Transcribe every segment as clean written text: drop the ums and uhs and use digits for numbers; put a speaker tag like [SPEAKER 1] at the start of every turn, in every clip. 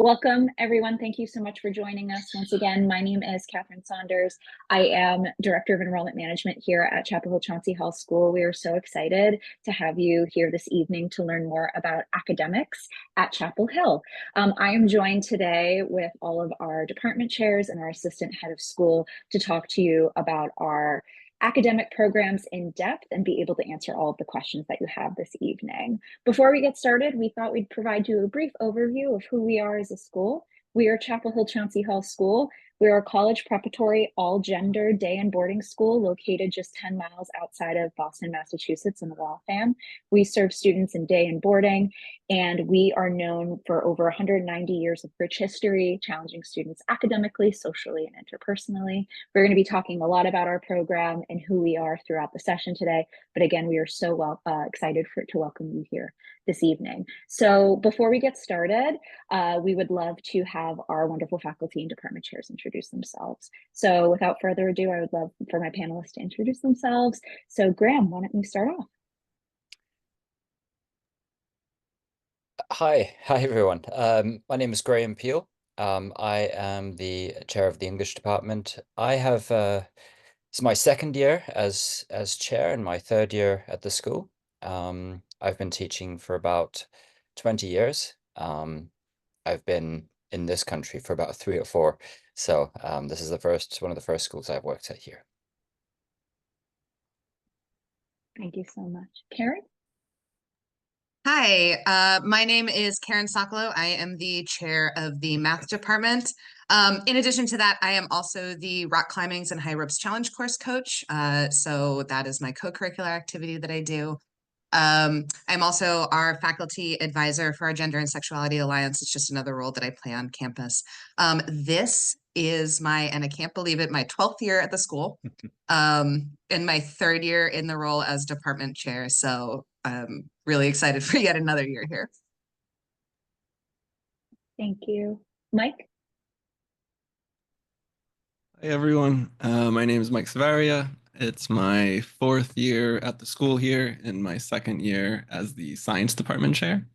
[SPEAKER 1] Welcome, everyone. Thank you so much for joining us. Once again, my name is Catherine Saunders. I am Director of Enrollment Management here at Chapel Hill Chauncey Hall School. We are so excited to have you here this evening to learn more about academics at Chapel Hill. I am joined today with all of our department chairs and our assistant head of school to talk to you about our academic programs in depth and be able to answer all of the questions that you have this evening. Before we get started, we thought we'd provide you a brief overview of who we are as a school. We are Chapel Hill Chauncey Hall School. We are a college preparatory all-gender day and boarding school located just 10 miles outside of Boston, Massachusetts in Waltham. We serve students in day and boarding, and we are known for over 190 years of rich history, challenging students academically, socially, and interpersonally. We're going to be talking a lot about our program and who we are throughout the session today. But again, we are so excited to welcome you here this evening. So before we get started, we would love to have our wonderful faculty and department chairs introduce themselves. So without further ado, I would love for my panelists to introduce themselves. So Graham, why don't you start off?
[SPEAKER 2] Hi everyone. My name is Graham Peel. I am the chair of the English department. I have it's my second year as chair and my third year at the school. I've been teaching for about 20 years. I've been in this country for about 3 or 4. So this is one of the first schools I've worked at here.
[SPEAKER 1] Thank you so much. Karen?
[SPEAKER 3] Hi, my name is Karen Sokolow. I am the chair of the math department. In addition to that, I am also the rock climbings and high ropes challenge course coach. So that is my co-curricular activity that I do. I'm also our faculty advisor for our Gender and Sexuality Alliance. It's just another role that I play on campus. This is and I can't believe it, my 12th year at the school, and my third year in the role as department chair. So I'm really excited for yet another year here.
[SPEAKER 1] Thank you. Mike?
[SPEAKER 4] Hi everyone, my name is Mike Savaria. It's my 4th year at the school here and my 2nd year as the science department chair.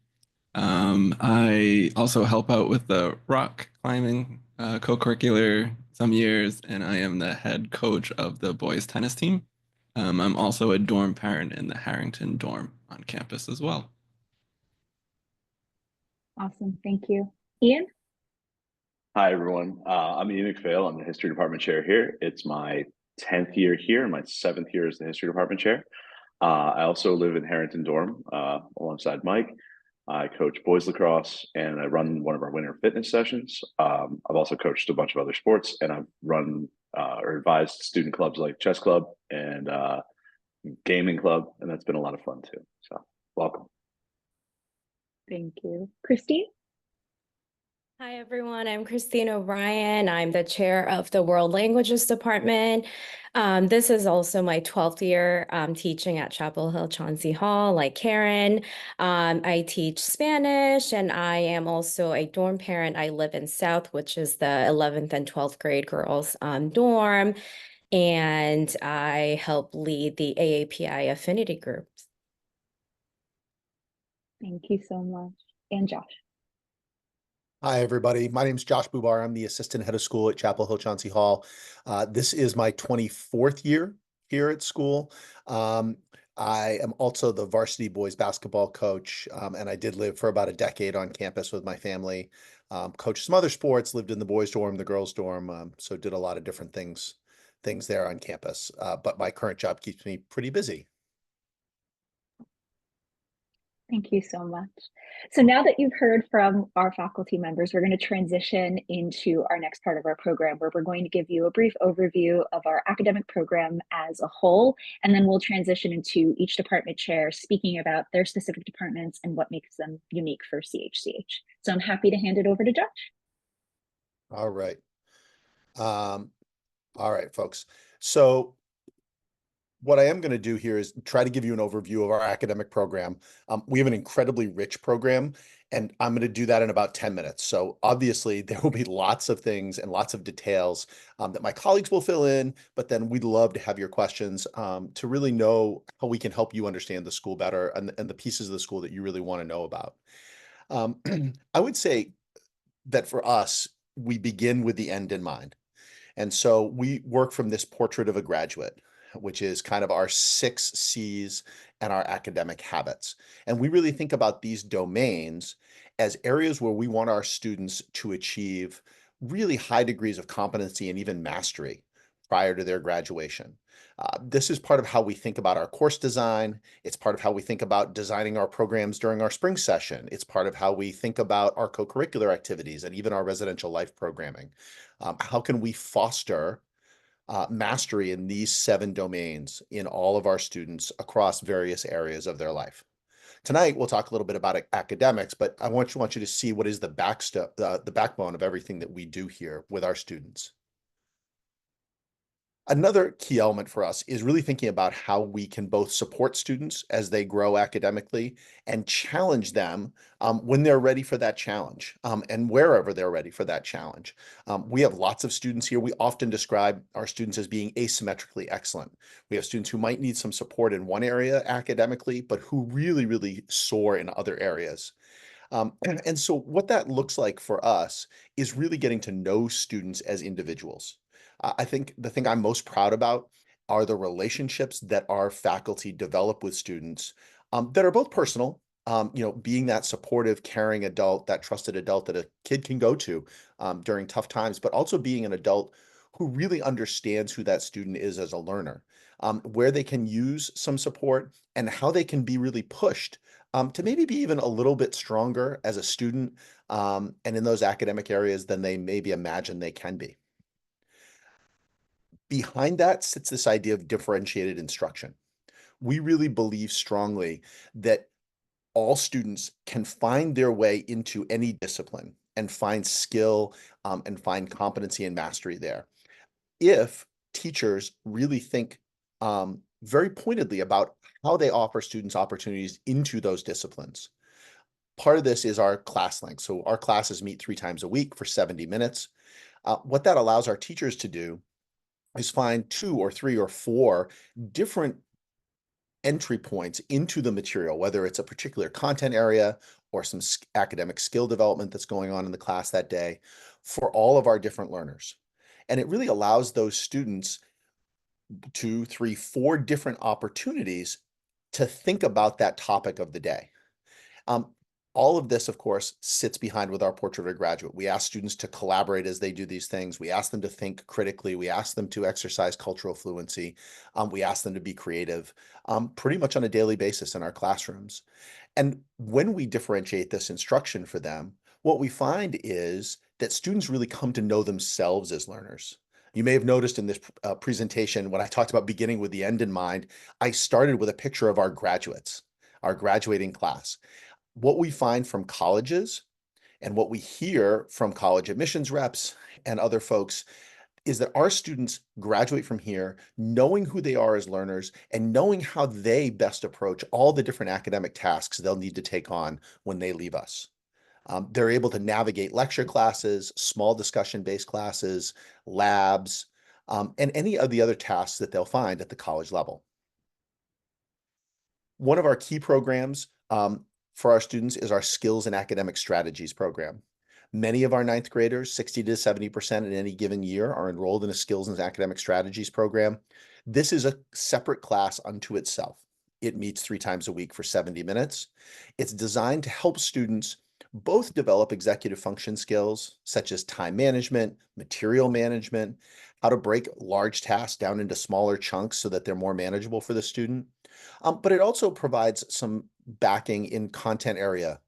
[SPEAKER 4] I also help out with the rock climbing co-curricular some years, and I am the head coach of the boys tennis team. I'm also a dorm parent in the Harrington dorm on campus as well.
[SPEAKER 1] Awesome, thank you. Ian?
[SPEAKER 5] Hi, everyone. I'm Ian McPhail. I'm the history department chair here. It's my 10th year here and my 7th year as the history department chair. I also live in Harrington Dorm alongside Mike. I coach boys lacrosse and I run one of our winter fitness sessions. I've also coached a bunch of other sports, and I've run or advised student clubs like chess club and gaming club, and that's been a lot of fun too. So welcome.
[SPEAKER 1] Thank you. Christine?
[SPEAKER 6] Hi, everyone. I'm Christine O'Brien. I'm the chair of the World Languages Department. This is also my 12th year teaching at Chapel Hill Chauncey Hall, like Karen. I teach Spanish, and I am also a dorm parent. I live in South, which is the 11th and 12th grade girls dorm, and I help lead the AAPI affinity groups.
[SPEAKER 1] Thank you so much. And Josh?
[SPEAKER 7] Hi, everybody. My name is Josh Bubar. I'm the assistant head of school at Chapel Hill Chauncey Hall. This is my 24th year here at school. I am also the varsity boys basketball coach, and I did live for about a decade on campus with my family. Coached some other sports, lived in the boys' dorm, the girls' dorm, so did a lot of different things there on campus. But my current job keeps me pretty busy.
[SPEAKER 1] Thank you so much. So now that you've heard from our faculty members, we're going to transition into our next part of our program, where we're going to give you a brief overview of our academic program as a whole, and then we'll transition into each department chair speaking about their specific departments and what makes them unique for CHCH. So I'm happy to hand it over to Josh.
[SPEAKER 7] All right. All right, folks. So what I am going to do here is try to give you an overview of our academic program. We have an incredibly rich program, and I'm going to do that in about 10 minutes. So obviously there will be lots of things and lots of details that my colleagues will fill in, but then we'd love to have your questions to really know how we can help you understand the school better and the pieces of the school that you really want to know about. I would say that for us, we begin with the end in mind. And so we work from this portrait of a graduate, which is kind of our 6 C's and our academic habits. And we really think about these domains as areas where we want our students to achieve really high degrees of competency and even mastery prior to their graduation. This is part of how we think about our course design. It's part of how we think about designing our programs during our spring session. It's part of how we think about our co-curricular activities and even our residential life programming. How can we foster mastery in these 7 domains in all of our students across various areas of their life? Tonight, we'll talk a little bit about academics, but I want you to see what is the backbone of everything that we do here with our students. Another key element for us is really thinking about how we can both support students as they grow academically and challenge them when they're ready for that challenge, and wherever they're ready for that challenge. We have lots of students here. We often describe our students as being asymmetrically excellent. We have students who might need some support in one area academically, but who really, really soar in other areas. And so what that looks like for us is really getting to know students as individuals. I think the thing I'm most proud about are the relationships that our faculty develop with students, that are both personal, being that supportive, caring adult, that trusted adult that a kid can go to during tough times, but also being an adult who really understands who that student is as a learner, where they can use some support and how they can be really pushed to maybe be even a little bit stronger as a student, and in those academic areas than they maybe imagine they can be. Behind that sits this idea of differentiated instruction. We really believe strongly that all students can find their way into any discipline and find skill, and find competency and mastery there, if teachers really think very pointedly about how they offer students opportunities into those disciplines. Part of this is our class length. So our classes meet 3 times a week for 70 minutes. What that allows our teachers to do is find 2 or 3 or 4 different entry points into the material, whether it's a particular content area or some academic skill development that's going on in the class that day, for all of our different learners. And it really allows those students 2, 3, 4 different opportunities to think about that topic of the day. Um, all of this, of course, sits behind with our portrait of a graduate. We ask students to collaborate as they do these things. We ask them to think critically. We ask them to exercise cultural fluency. We ask them to be creative, pretty much on a daily basis in our classrooms. And when we differentiate this instruction for them, what we find is that students really come to know themselves as learners. You may have noticed in this presentation, when I talked about beginning with the end in mind, I started with a picture of our graduates, our graduating class. What we find from colleges and what we hear from college admissions reps and other folks is that our students graduate from here knowing who they are as learners and knowing how they best approach all the different academic tasks they'll need to take on when they leave us. They're able to navigate lecture classes, small discussion-based classes, labs, and any of the other tasks that they'll find at the college level. One of our key programs for our students is our Skills and Academic Strategies program. Many of our 9th graders, 60 to 70% in any given year, are enrolled in a Skills and Academic Strategies program. This is a separate class unto itself. It meets 3 times a week for 70 minutes. It's designed to help students both develop executive function skills, such as time management, material management, how to break large tasks down into smaller chunks so that they're more manageable for the student. But it also provides some backing in content area.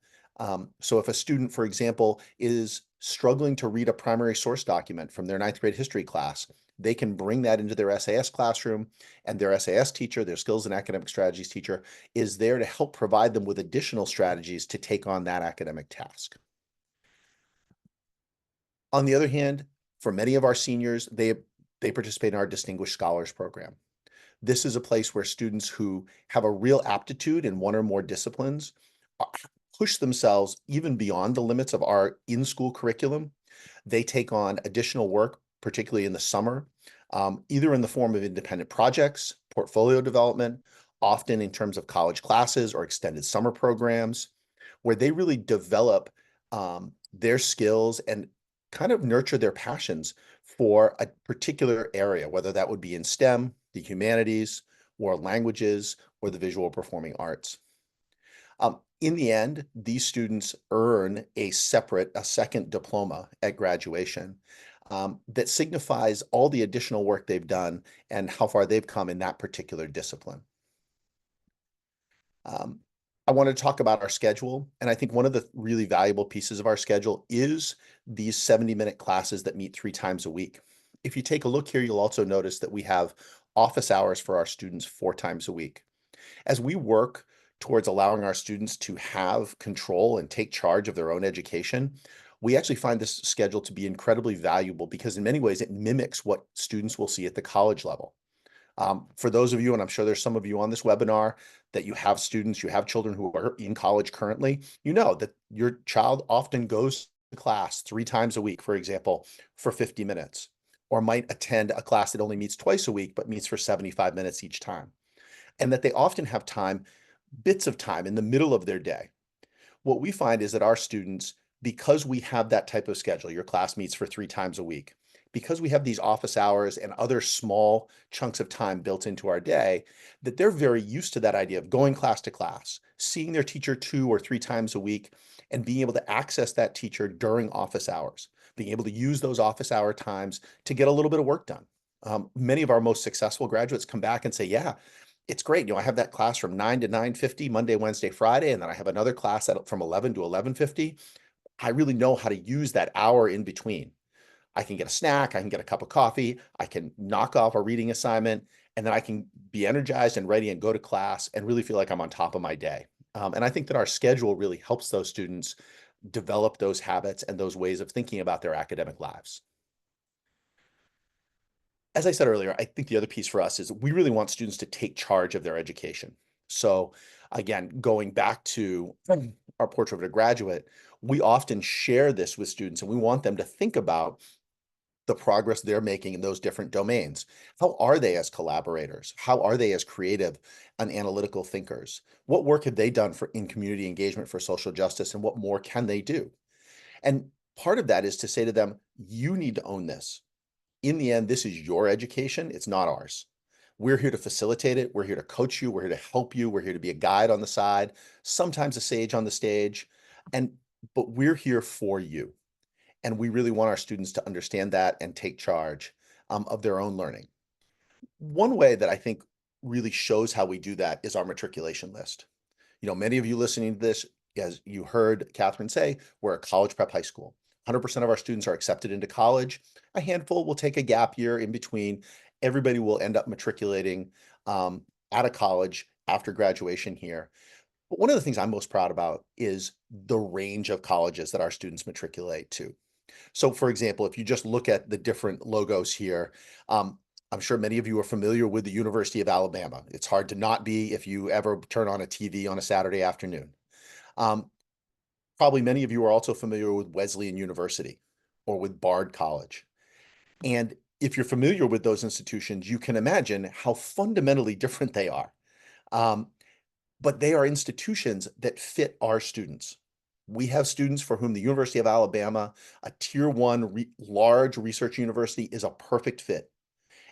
[SPEAKER 7] So if a student, for example, is struggling to read a primary source document from their 9th grade history class, they can bring that into their SAS classroom, and their SAS teacher, their Skills and Academic Strategies teacher, is there to help provide them with additional strategies to take on that academic task. On the other hand, for many of our seniors, they participate in our Distinguished Scholars Program. This is a place where students who have a real aptitude in one or more disciplines push themselves even beyond the limits of our in-school curriculum. They take on additional work, particularly in the summer, either in the form of independent projects, portfolio development, often in terms of college classes or extended summer programs, where they really develop their skills and kind of nurture their passions for a particular area, whether that would be in STEM, the humanities, or languages, or the visual performing arts. In the end, these students earn a second diploma at graduation that signifies all the additional work they've done and how far they've come in that particular discipline. I want to talk about our schedule, and I think one of the really valuable pieces of our schedule is these 70-minute classes that meet 3 times a week. If you take a look here, you'll also notice that we have office hours for our students 4 times a week. As we work towards allowing our students to have control and take charge of their own education, we actually find this schedule to be incredibly valuable because in many ways it mimics what students will see at the college level. For those of you, and I'm sure there's some of you on this webinar, that you have students, you have children who are in college currently, you know that your child often goes to class 3 times a week, for example, for 50 minutes, or might attend a class that only meets twice a week, but meets for 75 minutes each time. And that they often have time, bits of time in the middle of their day. What we find is that our students, because we have that type of schedule, your class meets for 3 times a week, because we have these office hours and other small chunks of time built into our day, that they're very used to that idea of going class to class, seeing their teacher 2 or 3 times a week, and being able to access that teacher during office hours, being able to use those office hour times to get a little bit of work done. Many of our most successful graduates come back and say, yeah, it's great. I have that class from 9 to 9:50, Monday, Wednesday, Friday, and then I have another class from 11 to 11:50. I really know how to use that hour in between. I can get a snack, I can get a cup of coffee, I can knock off a reading assignment, and then I can be energized and ready and go to class and really feel like I'm on top of my day. And I think that our schedule really helps those students develop those habits and those ways of thinking about their academic lives. As I said earlier, I think the other piece for us is we really want students to take charge of their education. So again, going back to our portrait of a graduate, we often share this with students and we want them to think about the progress they're making in those different domains. How are they as collaborators? How are they as creative and analytical thinkers? What work have they done in community engagement for social justice, and what more can they do? And part of that is to say to them, you need to own this. In the end, this is your education. It's not ours. We're here to facilitate it. We're here to coach you. We're here to help you. We're here to be a guide on the side, sometimes a sage on the stage. But we're here for you. And we really want our students to understand that and take charge of their own learning. One way that I think really shows how we do that is our matriculation list. Many of you listening to this, as you heard Catherine say, we're a college prep high school. 100% of our students are accepted into college. A handful will take a gap year in between. Everybody will end up matriculating at a college after graduation here. But one of the things I'm most proud about is the range of colleges that our students matriculate to. So for example, if you just look at the different logos here, I'm sure many of you are familiar with the University of Alabama. It's hard to not be if you ever turn on a TV on a Saturday afternoon. Probably many of you are also familiar with Wesleyan University or with Bard College. And if you're familiar with those institutions, you can imagine how fundamentally different they are. But they are institutions that fit our students. We have students for whom the University of Alabama, a tier 1 large research university, is a perfect fit.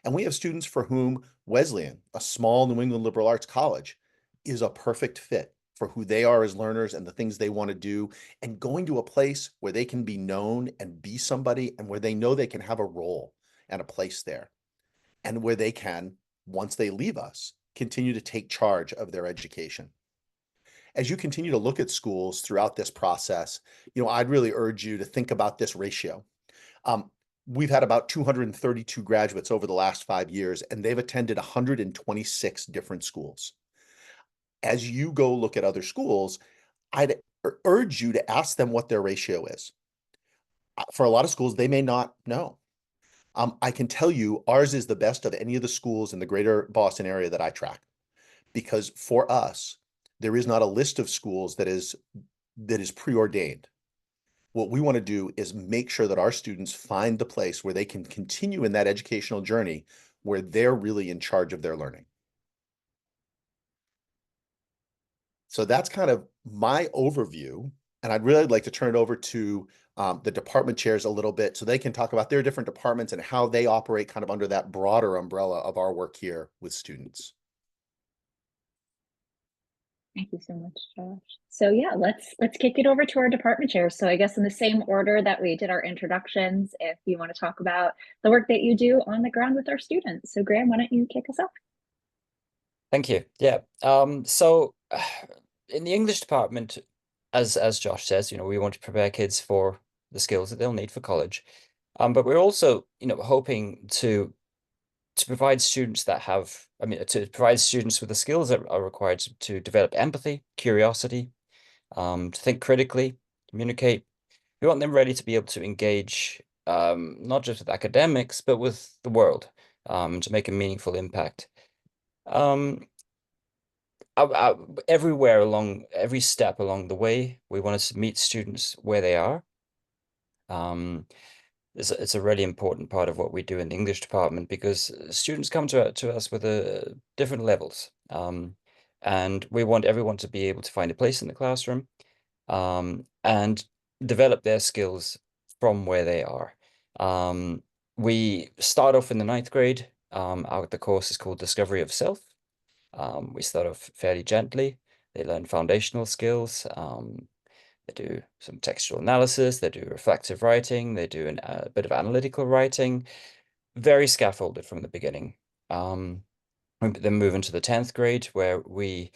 [SPEAKER 7] And we have students for whom Wesleyan, a small New England liberal arts college, is a perfect fit for who they are as learners and the things they want to do, and going to a place where they can be known and be somebody, and where they know they can have a role and a place there, and where they can, once they leave us, continue to take charge of their education. As you continue to look at schools throughout this process, I'd really urge you to think about this ratio. We've had about 232 graduates over the last 5 years, and they've attended 126 different schools. As you go look at other schools, I'd urge you to ask them what their ratio is. For a lot of schools, they may not know. I can tell you ours is the best of any of the schools in the greater Boston area that I track, because for us, there is not a list of schools that is preordained. What we want to do is make sure that our students find the place where they can continue in that educational journey where they're really in charge of their learning. So that's kind of my overview And I'd really like to turn it over to the department chairs a little bit so they can talk about their different departments and how they operate kind of under that broader umbrella of our work here with students.
[SPEAKER 1] Thank you so much, Josh. So yeah, let's kick it over to our department chairs. So I guess in the same order that we did our introductions, if you want to talk about the work that you do on the ground with our students. So Graham, why don't you kick us off?
[SPEAKER 2] Thank you. Yeah. So in the English department, as Josh says, we want to prepare kids for the skills that they'll need for college. But we're also, hoping to provide students to provide students with the skills that are required to develop empathy, curiosity, to think critically, communicate. We want them ready to be able to engage, not just with academics, but with the world, to make a meaningful impact. Everywhere along every step along the way, we want to meet students where they are. It's a really important part of what we do in the English department because students come to us with different levels. And we want everyone to be able to find a place in the classroom, and develop their skills from where they are. We start off in the 9th grade. The course is called Discovery of Self. We start off fairly gently. They learn foundational skills. They do some textual analysis. They do reflective writing. They do a bit of analytical writing. Very scaffolded from the beginning. We then move into the 10th grade where we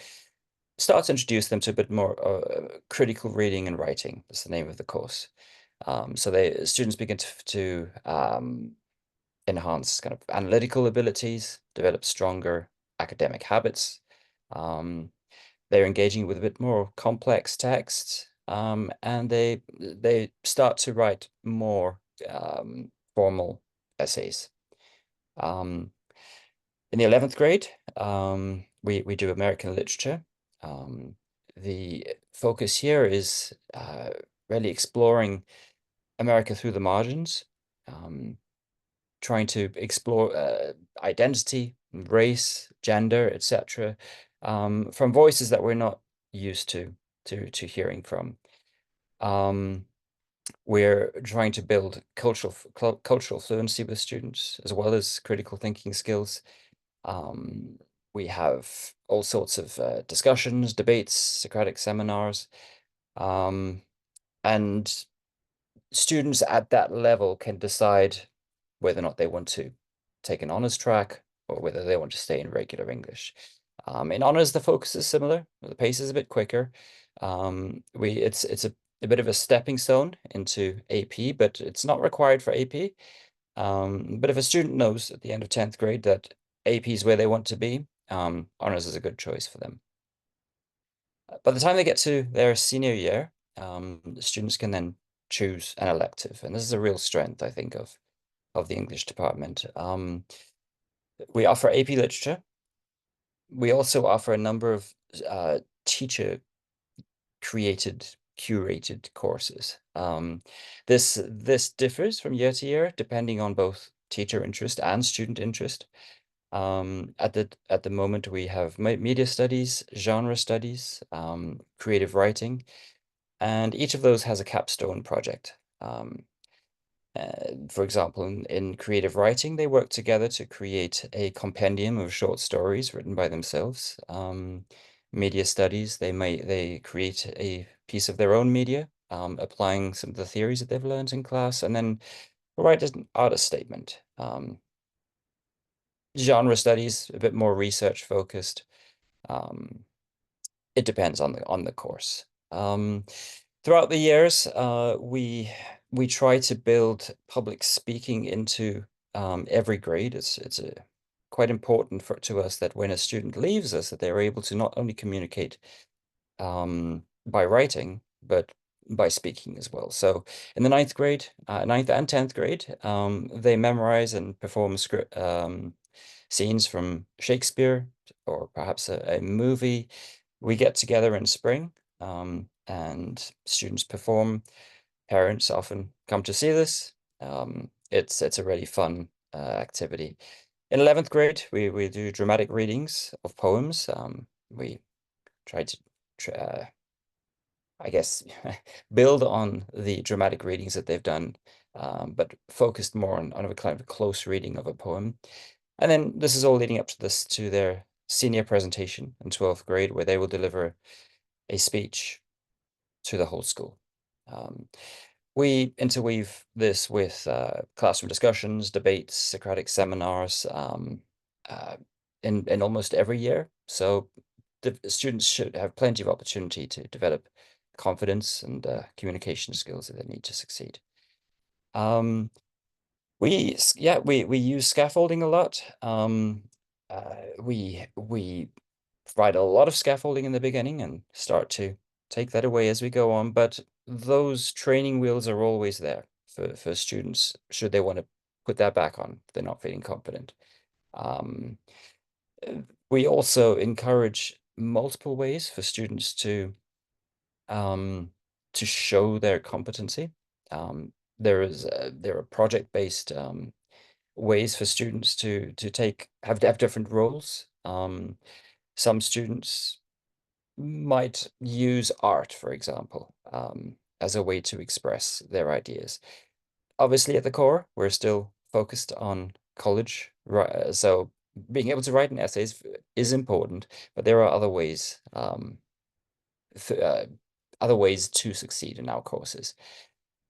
[SPEAKER 2] start to introduce them to a bit more critical reading and writing. That's the name of the course. So students begin to enhance kind of analytical abilities, develop stronger academic habits. They're engaging with a bit more complex texts, and they start to write more formal essays. In the 11th grade, we do American literature. The focus here is really exploring America through the margins, trying to explore identity, race, gender, etc., from voices that we're not used to hearing from. We're trying to build cultural fluency with students as well as critical thinking skills. We have all sorts of discussions, debates, Socratic seminars, and students at that level can decide whether or not they want to take an honors track or whether they want to stay in regular English. In honors, the focus is similar. The pace is a bit quicker. It's a bit of a stepping stone into AP, but it's not required for AP. But if a student knows at the end of 10th grade that AP is where they want to be, honors is a good choice for them. By the time they get to their senior year, students can then choose an elective, and this is a real strength, I think, of the English department. We offer AP literature. We also offer a number of teacher created, curated courses. This differs from year to year, depending on both teacher interest and student interest. At the moment, we have media studies, genre studies, creative writing, and each of those has a capstone project. For example, in creative writing, they work together to create a compendium of short stories written by themselves. Media studies, they create a piece of their own media, applying some of the theories that they've learned in class, and then write an artist statement. Genre studies, a bit more research focused. It depends on the course. Throughout the years, we try to build public speaking into every grade. It's quite important to us that when a student leaves us, that they're able to not only communicate by writing, but by speaking as well. So in the 9th grade, 9th and 10th grade, they memorize and perform script scenes from Shakespeare or perhaps a movie. We get together in spring, and students perform. Parents often come to see this. It's a really fun activity. In 11th grade, we do dramatic readings of poems. We try to I guess, build on the dramatic readings that they've done, but focused more on a kind of a close reading of a poem. And then this is all leading up to their senior presentation in 12th grade, where they will deliver a speech to the whole school. We interweave this with classroom discussions, debates, Socratic seminars in almost every year. So the students should have plenty of opportunity to develop confidence and communication skills that they need to succeed. We use scaffolding a lot. We provide a lot of scaffolding in the beginning and start to take that away as we go on, but those training wheels are always there for students should they want to put that back on if they're not feeling confident. We also encourage multiple ways for students to show their competency. There are project-based ways for students to have different roles. Some students might use art, for example, as a way to express their ideas. Obviously, at the core, we're still focused on college, right? So being able to write an essay is important, but there are other ways to succeed in our courses.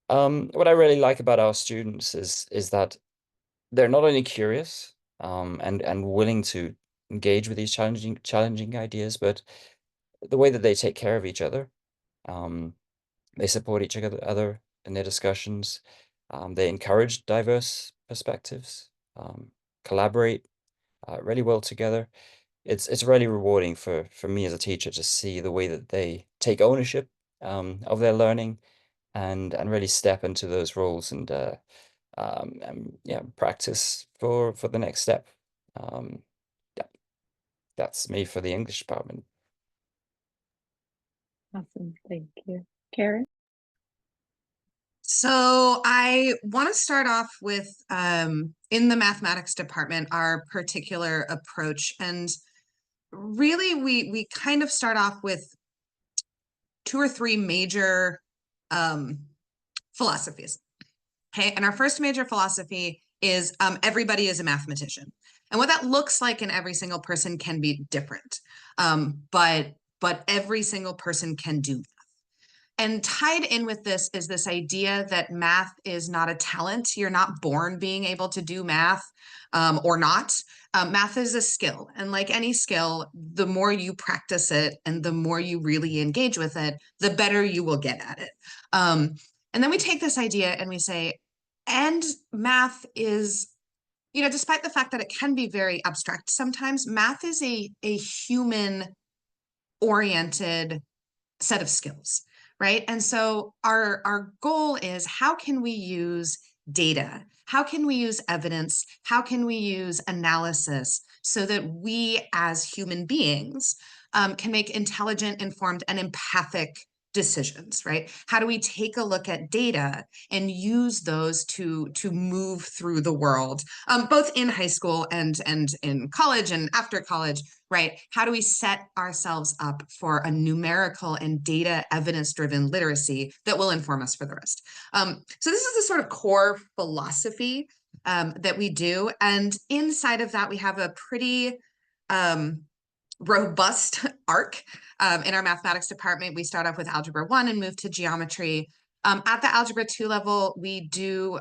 [SPEAKER 2] What I really like about our students is that they're not only curious and willing to engage with these challenging ideas, but the way that they take care of each other. They support each other in their discussions. They encourage diverse perspectives, collaborate really well together. It's really rewarding for me as a teacher to see the way that they take ownership of their learning and really step into those roles and yeah, practice for the next step. Yeah, that's me for the English department.
[SPEAKER 1] Awesome. Thank you. Karen?
[SPEAKER 3] So I want to start off with in the mathematics department, our particular approach. And really, we kind of start off with 2 or 3 major philosophies. Okay, and our first major philosophy is everybody is a mathematician. And what that looks like in every single person can be different. But every single person can do. And tied in with this is this idea that math is not a talent. You're not born being able to do math or not. Math is a skill. And like any skill, the more you practice it and the more you really engage with it, the better you will get at it. And then we take this idea and we say, and math is, you know, despite the fact that it can be very abstract sometimes, math is a human oriented set of skills, right? And so our goal is, how can we use data? How can we use evidence? How can we use analysis so that we as human beings can make intelligent, informed, and empathic decisions, right? How do we take a look at data and use those to move through the world, both in high school and in college and after college, right? How do we set ourselves up for a numerical and data evidence-driven literacy that will inform us for the rest? So this is the sort of core philosophy that we do. And inside of that, we have a pretty robust arc. In our mathematics department, we start off with Algebra 1 and move to geometry. At the Algebra 2 level, we do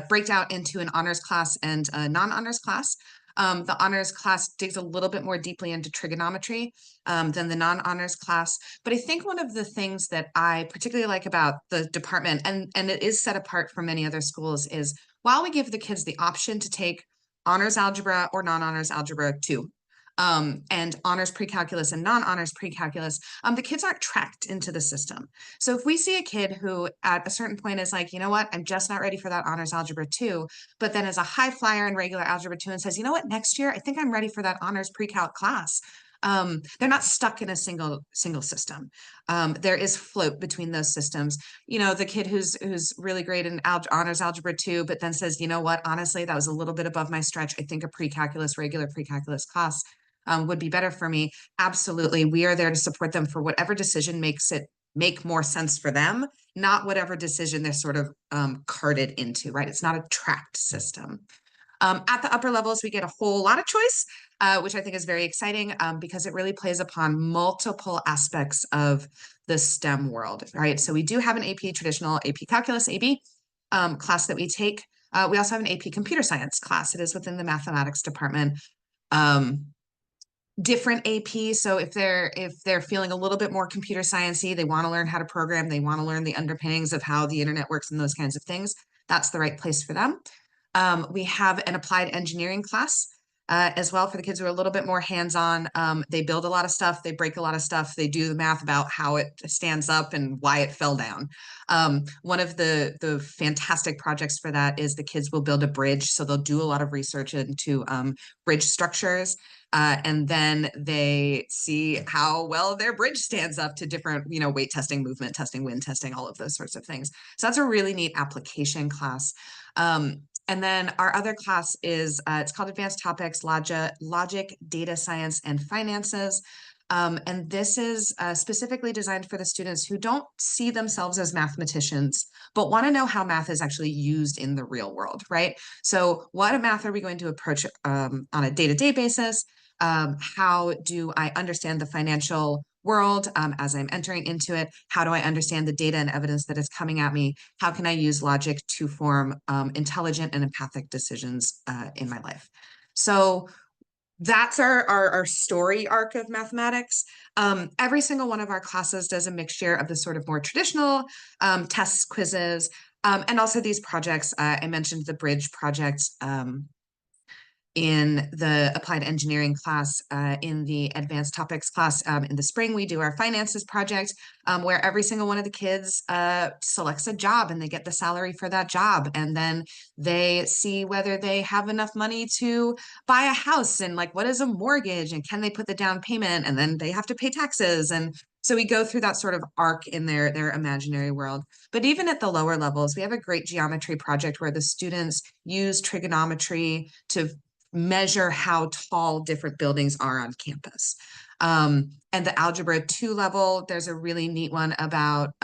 [SPEAKER 3] break out into an honors class and a non-honors class. The honors class digs a little bit more deeply into trigonometry than the non-honors class. But I think one of the things that I particularly like about the department, and it is set apart from many other schools, is while we give the kids the option to take honors algebra or non-honors algebra 2, and honors pre-calculus and non-honors pre-calculus, the kids aren't tracked into the system. So if we see a kid who at a certain point is like, you know what, I'm just not ready for that honors algebra 2, but then is a high flyer in regular algebra 2 and says, you know what, next year, I think I'm ready for that honors pre-calc class. They're not stuck in a single system. There is float between those systems. You know, the kid who's really great in honors algebra 2, but then says, you know what, honestly, that was a little bit above my stretch. I think a regular pre-calculus class would be better for me. Absolutely. We are there to support them for whatever decision makes it make more sense for them, not whatever decision they're sort of carted into, right? It's not a tracked system. At the upper levels, we get a whole lot of choice, which I think is very exciting because it really plays upon multiple aspects of the STEM world, right? So we do have an AP traditional AP Calculus AB class that we take. We also have an AP Computer Science class. It is within the mathematics department. Different AP. So if they're feeling a little bit more computer sciencey, they want to learn how to program, they want to learn the underpinnings of how the internet works and those kinds of things, that's the right place for them. We have an applied engineering class as well for the kids who are a little bit more hands-on. They build a lot of stuff, they break a lot of stuff, they do the math about how it stands up and why it fell down. One of the fantastic projects for that is the kids will build a bridge. So they'll do a lot of research into bridge structures. And then they see how well their bridge stands up to different, weight testing, movement testing, wind testing, all of those sorts of things. So that's a really neat application class. And then our other class is, it's called Advanced Topics, Logic, Data Science, and Finances. And this is specifically designed for the students who don't see themselves as mathematicians, but want to know how math is actually used in the real world, right? So what math are we going to approach on a day-to-day basis? How do I understand the financial world as I'm entering into it? How do I understand the data and evidence that is coming at me? How can I use logic to form intelligent and empathic decisions in my life? So that's our story arc of mathematics. Every single one of our classes does a mixture of the sort of more traditional tests, quizzes, and also these projects. I mentioned the bridge project in the applied engineering class. In the advanced topics class in the spring, we do our finances project where every single one of the kids selects a job and they get the salary for that job. And then they see whether they have enough money to buy a house and like, what is a mortgage and can they put the down payment, and then they have to pay taxes. And so we go through that sort of arc in their imaginary world. But even at the lower levels, we have a great geometry project where the students use trigonometry to measure how tall different buildings are on campus. And the Algebra 2 level, there's a really neat one about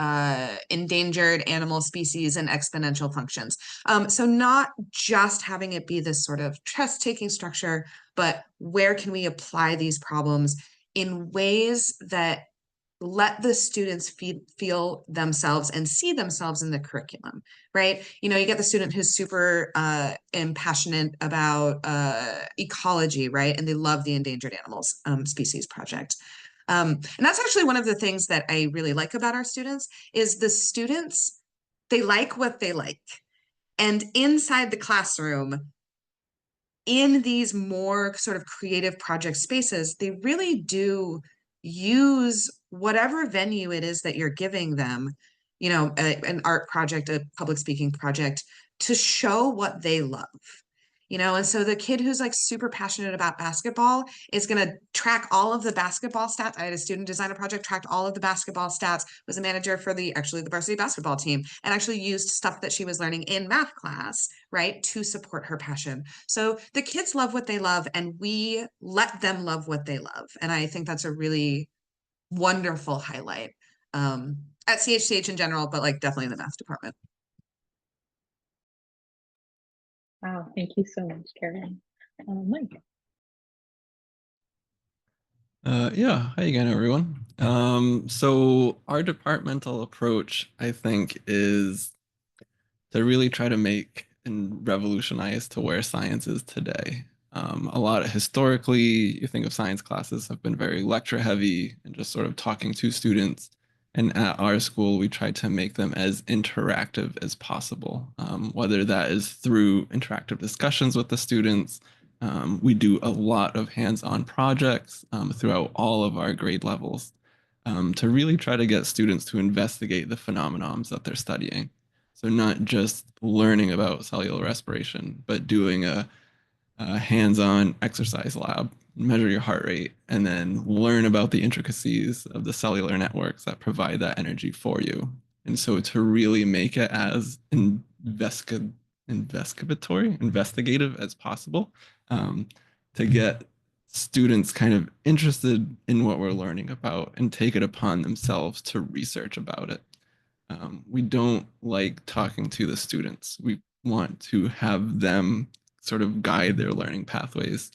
[SPEAKER 3] endangered animal species and exponential functions. So not just having it be this sort of test-taking structure, but where can we apply these problems in ways that let the students feel themselves and see themselves in the curriculum, right? You get the student who's super passionate about ecology, right? And they love the endangered animals species project. And that's actually one of the things that I really like about our students is the students, they like what they like. And inside the classroom, in these more sort of creative project spaces, they really do use whatever venue it is that you're giving them, an art project, a public speaking project, to show what they love. And so the kid who's like super passionate about basketball is going to track all of the basketball stats. I had a student design a project, tracked all of the basketball stats, was a manager for the varsity basketball team, and actually used stuff that she was learning in math class, right, to support her passion. So the kids love what they love, and we let them love what they love. And I think that's a really wonderful highlight at CHCH in general, but like definitely in the math department.
[SPEAKER 1] Wow, thank you so much, Karen. Mike.
[SPEAKER 4] Yeah, hi again, everyone. So our departmental approach, I think, is to really try to make and revolutionize to where science is today. A lot of historically, you think of science classes have been very lecture heavy and just sort of talking to students. And at our school, we try to make them as interactive as possible, whether that is through interactive discussions with the students. We do a lot of hands-on projects throughout all of our grade levels to really try to get students to investigate the phenomenons that they're studying. So not just learning about cellular respiration, but doing a hands-on exercise lab, measure your heart rate, and then learn about the intricacies of the cellular networks that provide that energy for you. And so to really make it as investigative as possible, to get students kind of interested in what we're learning about and take it upon themselves to research about it. We don't like talking to the students. We want to have them sort of guide their learning pathways.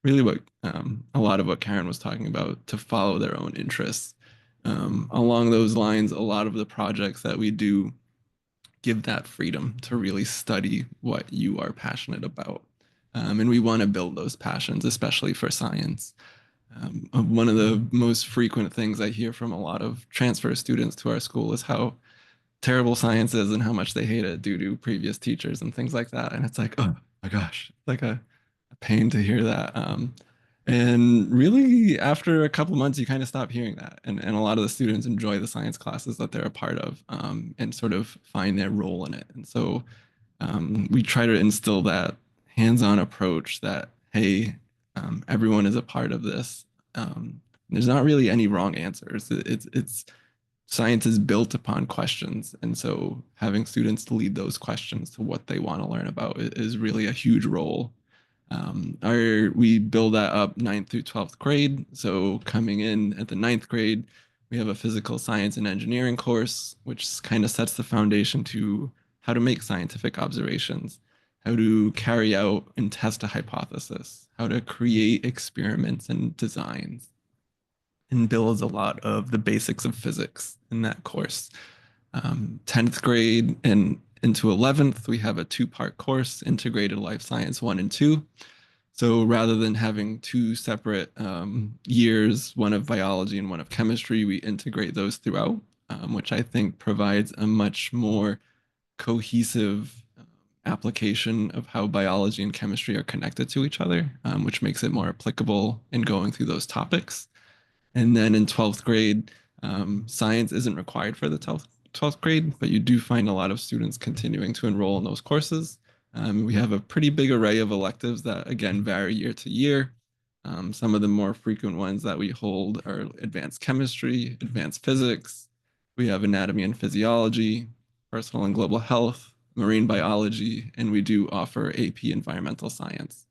[SPEAKER 4] Really, what a lot of what Karen was talking about, to follow their own interests. Along those lines, a lot of the projects that we do give that freedom to really study what you are passionate about. And we want to build those passions, especially for science. One of the most frequent things I hear from a lot of transfer students to our school is how terrible science is and how much they hate it due to previous teachers and things like that. And it's like, oh my gosh, it's like a pain to hear that. And really, after a couple months, you kind of stop hearing that. And a lot of the students enjoy the science classes that they're a part of, and sort of find their role in it. And so we try to instill that hands-on approach that, hey, everyone is a part of this. There's not really any wrong answers. It's science is built upon questions. And so having students lead those questions to what they want to learn about is really a huge role. We build that up 9th through 12th grade. So coming in at the 9th grade, we have a physical science and engineering course, which kind of sets the foundation to how to make scientific observations, how to carry out and test a hypothesis, how to create experiments and designs, and builds a lot of the basics of physics in that course. 10th grade and into 11th, we have a 2-part course, Integrated Life Science 1 and 2. So rather than having 2 separate years, one of biology and one of chemistry, we integrate those throughout, which I think provides a much more cohesive application of how biology and chemistry are connected to each other, which makes it more applicable in going through those topics. And then in 12th grade, science isn't required for the 12th grade, but you do find a lot of students continuing to enroll in those courses. We have a pretty big array of electives that, again, vary year to year. Some of the more frequent ones that we hold are advanced chemistry, advanced physics. We have anatomy and physiology, personal and global health, marine biology, and we do offer AP environmental science.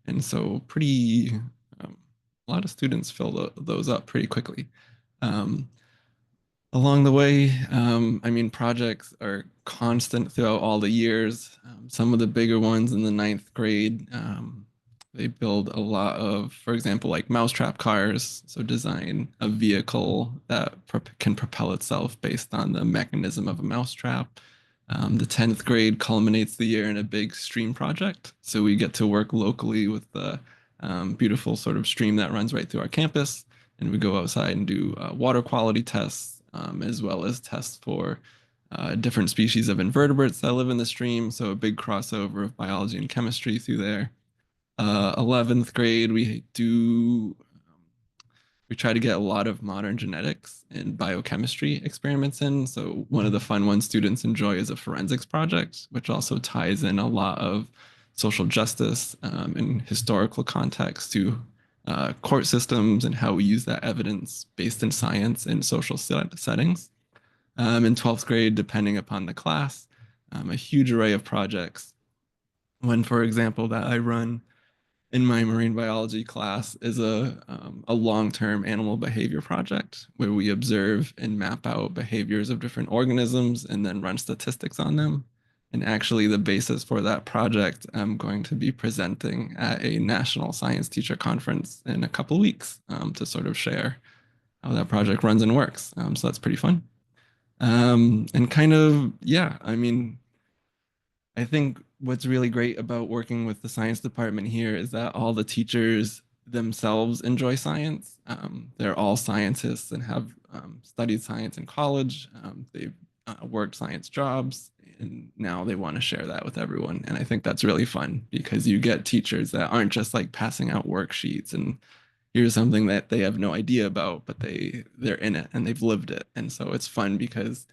[SPEAKER 4] And so a lot of students fill those up pretty quickly. Along the way, I mean, projects are constant throughout all the years. Some of the bigger ones in the 9th grade, they build a lot of, for example, like mousetrap cars. So design a vehicle that can propel itself based on the mechanism of a mousetrap. The 10th grade culminates the year in a big stream project. So we get to work locally with the beautiful sort of stream that runs right through our campus. And we go outside and do water quality tests, as well as tests for different species of invertebrates that live in the stream. So a big crossover of biology and chemistry through there. 11th grade, we try to get a lot of modern genetics and biochemistry experiments in. So one of the fun ones students enjoy is a forensics project, which also ties in a lot of social justice and historical context to court systems and how we use that evidence based in science and social settings. In 12th grade, depending upon the class, a huge array of projects. One, for example, that I run in my marine biology class is a long-term animal behavior project where we observe and map out behaviors of different organisms and then run statistics on them. And actually the basis for that project, I'm going to be presenting at a national science teacher conference in a couple of weeks to sort of share how that project runs and works. So that's pretty fun. And kind of, yeah, I mean, I think what's really great about working with the science department here is that all the teachers themselves enjoy science. They're all scientists and have studied science in college. They've worked science jobs, and now they want to share that with everyone. And I think that's really fun because you get teachers that aren't just like passing out worksheets and here's something that they have no idea about, but they're in it and they've lived it. And so it's fun because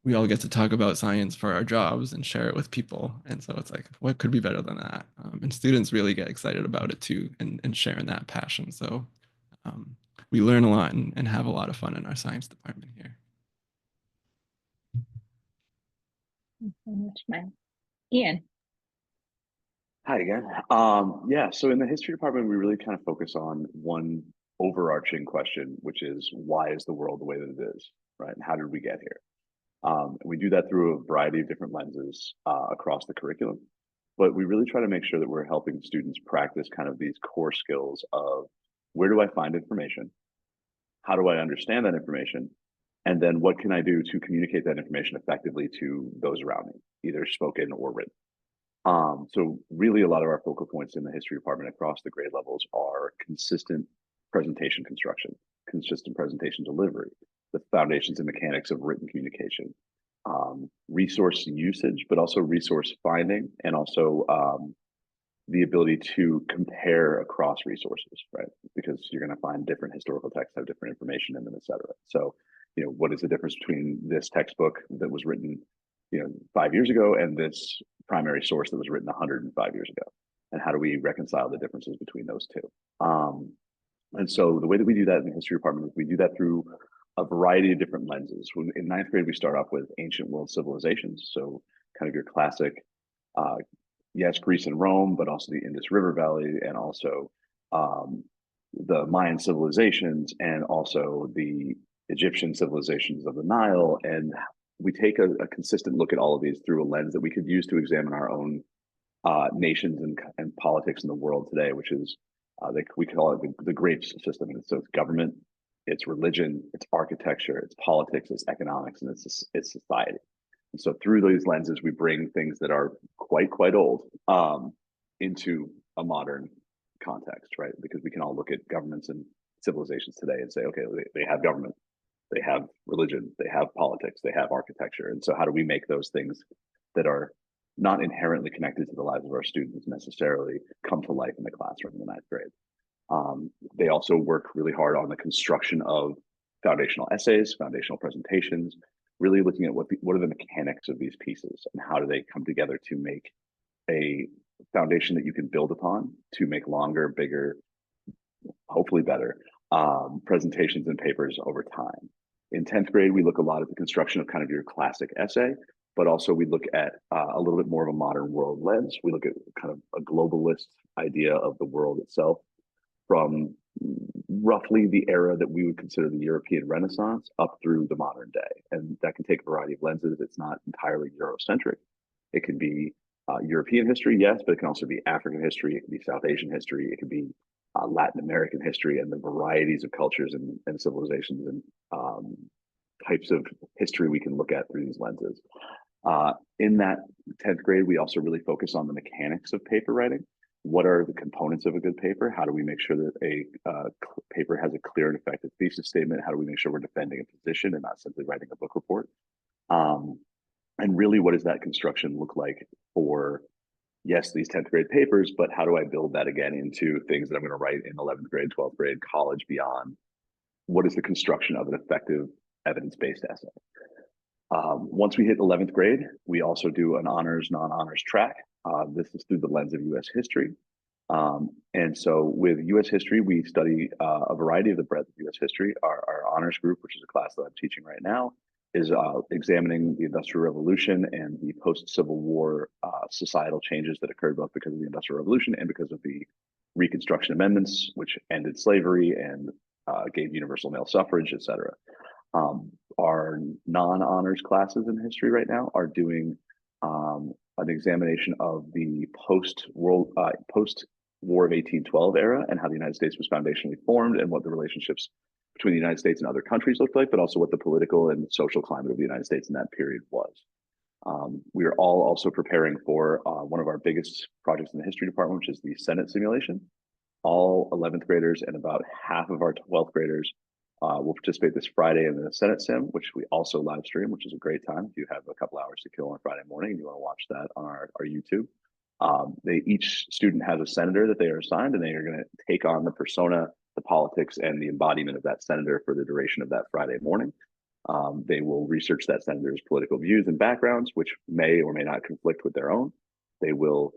[SPEAKER 4] we all get to talk about science for our jobs and share it with people. And so it's like, what could be better than that? And students really get excited about it too, and sharing that passion. So we learn a lot and have a lot of fun in our science department here.
[SPEAKER 1] Thanks so much, Mike. Ian.
[SPEAKER 5] Hi again. Yeah, so in the history department, we really kind of focus on one overarching question, which is why is the world the way that it is, right? And how did we get here? And we do that through a variety of different lenses across the curriculum, but we really try to make sure that we're helping students practice kind of these core skills of where do I find information? How do I understand that information? And then what can I do to communicate that information effectively to those around me, either spoken or written? So really a lot of our focal points in the history department across the grade levels are consistent presentation construction, consistent presentation delivery, the foundations and mechanics of written communication, resource usage, but also resource finding, and also the ability to compare across resources, right? Because you're going to find different historical texts have different information in them, et cetera. So, what is the difference between this textbook that was written, 5 years ago and this primary source that was written 105 years ago? And how do we reconcile the differences between those two? And so the way that we do that in the history department is we do that through a variety of different lenses. In ninth grade, we start off with ancient world civilizations. So kind of your classic, yes, Greece and Rome, but also the Indus River Valley, and also the Mayan civilizations, and also the Egyptian civilizations of the Nile. And we take a consistent look at all of these through a lens that we could use to examine our own nations and politics in the world today, which is we call it the grapes system. And so it's government, it's religion, it's architecture, it's politics, it's economics, and it's society. And so through these lenses, we bring things that are quite old into a modern context, right? Because we can all look at governments and civilizations today and say, okay, they have government, they have religion, they have politics, they have architecture. And so how do we make those things that are not inherently connected to the lives of our students necessarily come to life in the classroom in the ninth grade? They also work really hard on the construction of foundational essays, foundational presentations, really looking at what are the mechanics of these pieces and how do they come together to make a foundation that you can build upon to make longer, bigger, hopefully better presentations and papers over time. In 10th grade, we look a lot at the construction of kind of your classic essay, but also we look at a little bit more of a modern world lens. We look at kind of a globalist idea of the world itself from roughly the era that we would consider the European Renaissance up through the modern day. And that can take a variety of lenses. It's not entirely Eurocentric. It can be European history, yes, but it can also be African history. It can be South Asian history. It can be Latin American history, and the varieties of cultures and civilizations and types of history we can look at through these lenses. In that 10th grade, we also really focus on the mechanics of paper writing. What are the components of a good paper? How do we make sure that a paper has a clear and effective thesis statement? How do we make sure we're defending a position and not simply writing a book report? And really, what does that construction look like for, yes, these 10th grade papers, but how do I build that again into things that I'm going to write in 11th grade, 12th grade, college, beyond? What is the construction of an effective evidence-based essay? Once we hit 11th grade, we also do an honors, non-honors track. This is through the lens of U.S. history. And so with U.S. history, we study a variety of the breadth of U.S. history. Our honors group, which is a class that I'm teaching right now, is examining the Industrial Revolution and the post-Civil War societal changes that occurred both because of the Industrial Revolution and because of the Reconstruction Amendments, which ended slavery and gave universal male suffrage, et cetera. Our non-honors classes in history right now are doing an examination of the post-War of 1812 era and how the United States was foundationally formed and what the relationships between the United States and other countries looked like, but also what the political and social climate of the United States in that period was. We are all also preparing for one of our biggest projects in the history department, which is the Senate simulation. All 11th graders and about half of our 12th graders will participate this Friday in the Senate sim, which we also live stream, which is a great time. If you have a couple hours to kill on Friday morning and you want to watch that on our YouTube. Each student has a senator that they are assigned, and they are going to take on the persona, the politics, and the embodiment of that senator for the duration of that Friday morning. They will research that senator's political views and backgrounds, which may or may not conflict with their own. They will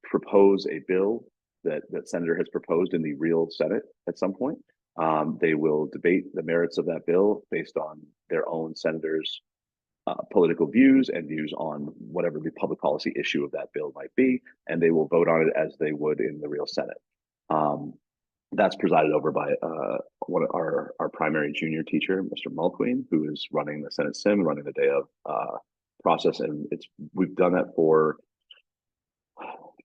[SPEAKER 5] propose a bill that senator has proposed in the real Senate at some point. They will debate the merits of that bill based on their own senator's political views and views on whatever the public policy issue of that bill might be, and they will vote on it as they would in the real Senate. That's presided over by one of our primary junior teacher, Mr. Mulqueen, who is running the Senate Sim, running the day of process, and we've done that for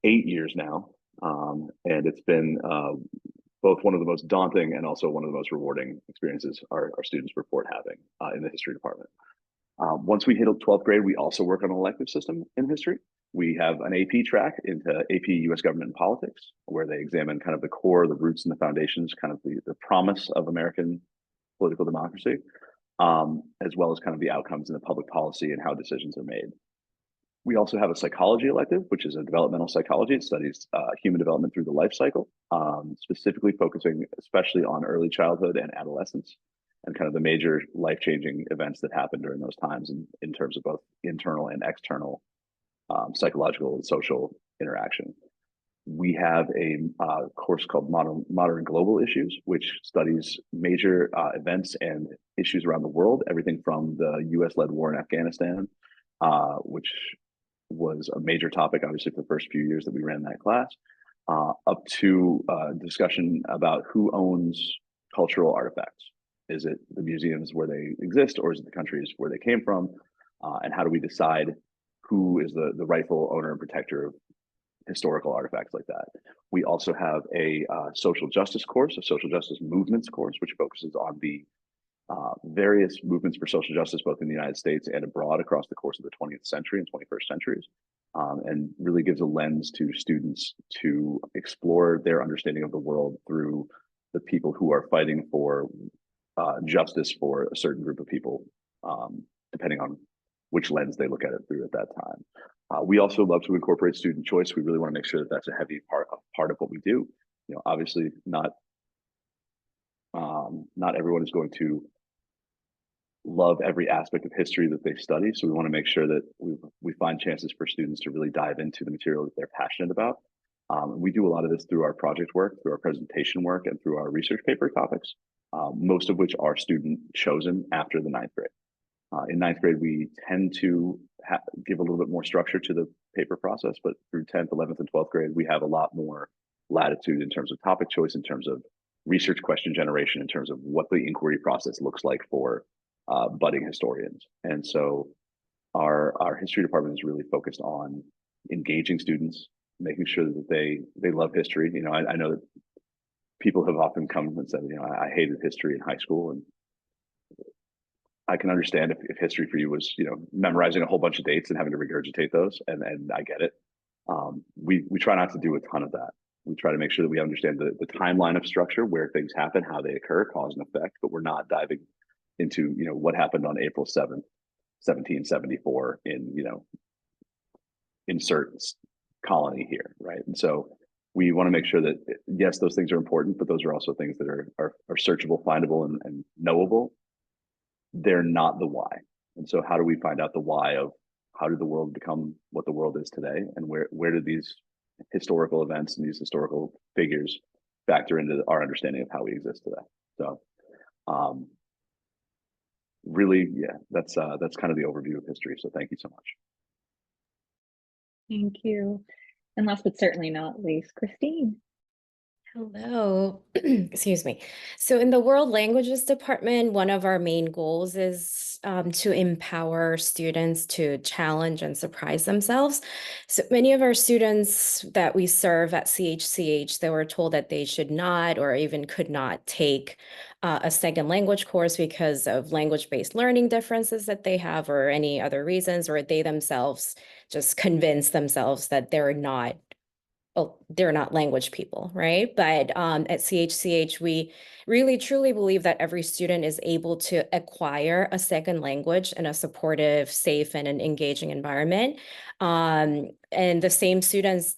[SPEAKER 5] 8 years now, and it's been both one of the most daunting and also one of the most rewarding experiences our students report having in the history department. Once we hit 12th grade, we also work on an elective system in history. We have an AP track into AP US government and politics, where they examine kind of the core, the roots and the foundations, kind of the promise of American political democracy, as well as kind of the outcomes in the public policy and how decisions are made. We also have a psychology elective, which is a developmental psychology. It studies human development through the life cycle, specifically focusing especially on early childhood and adolescence, and kind of the major life-changing events that happen during those times in terms of both internal and external psychological and social interaction. We have a course called Modern Global Issues, which studies major events and issues around the world, everything from the US-led war in Afghanistan, which was a major topic, obviously, for the first few years that we ran that class, up to discussion about who owns cultural artifacts. Is it the museums where they exist, or is it the countries where they came from? And how do we decide who is the rightful owner and protector of historical artifacts like that? We also have a social justice course, a social justice movements course, which focuses on the various movements for social justice, both in the United States and abroad across the course of the 20th century and 21st centuries, and really gives a lens to students to explore their understanding of the world through the people who are fighting for justice for a certain group of people, depending on which lens they look at it through at that time. We also love to incorporate student choice. We really want to make sure that that's a heavy part of what we do. You know, obviously not everyone is going to love every aspect of history that they study. So we want to make sure that we find chances for students to really dive into the material that they're passionate about. We do a lot of this through our project work, through our presentation work, and through our research paper topics, most of which are student chosen after the 9th grade. In 9th grade, we tend to give a little bit more structure to the paper process, but through 10th, 11th, and 12th grade, we have a lot more latitude in terms of topic choice, in terms of research question generation, in terms of what the inquiry process looks like for budding historians. And so our history department is really focused on engaging students, making sure that they love history. You know, I know that people have often come and said, you know, I hated history in high school, and I can understand if history for you was, you know, memorizing a whole bunch of dates and having to regurgitate those, and I get it. We try not to do a ton of that. We try to make sure that we understand the timeline of structure, where things happen, how they occur, cause and effect, but we're not diving into, you know, what happened on April 7th, 1774 in, you know, insert colony here, right? And so we want to make sure that, yes, those things are important, but those are also things that are searchable, findable, and knowable. They're not the why. And so how do we find out the why of how did the world become what the world is today, and where did these historical events and these historical figures factor into our understanding of how we exist today? So really, yeah, that's kind of the overview of history. So thank you so much.
[SPEAKER 1] Thank you. And last but certainly not least, Christine.
[SPEAKER 6] Hello, excuse me. So in the World Languages Department, one of our main goals is to empower students to challenge and surprise themselves. So many of our students that we serve at CHCH, they were told that they should not or even could not take a second language course because of language-based learning differences that they have, or any other reasons, or they themselves just convince themselves that they're not language people, right? But at CHCH, we really truly believe that every student is able to acquire a second language in a supportive, safe, and an engaging environment. And the same students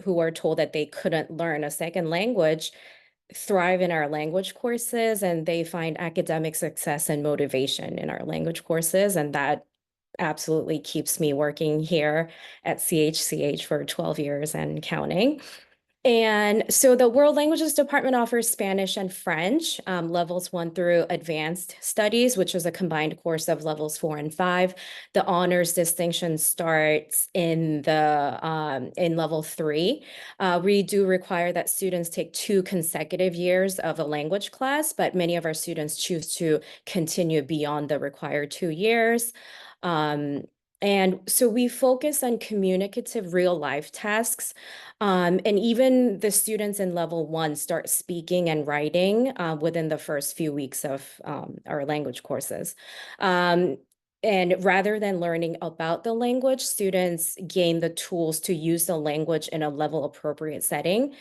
[SPEAKER 6] who are told that they couldn't learn a second language thrive in our language courses, and they find academic success and motivation in our language courses, and that absolutely keeps me working here at CHCH for 12 years and counting. And so the World Languages Department offers Spanish and French, levels 1 through advanced studies, which is a combined course of levels 4 and 5. The honors distinction starts in level 3. We do require that students take 2 consecutive years of a language class, but many of our students choose to continue beyond the required 2 years. And so we focus on communicative real life tasks. And even the students in level 1 start speaking and writing within the first few weeks of our language courses. And rather than learning about the language, students gain the tools to use the language in a level appropriate setting.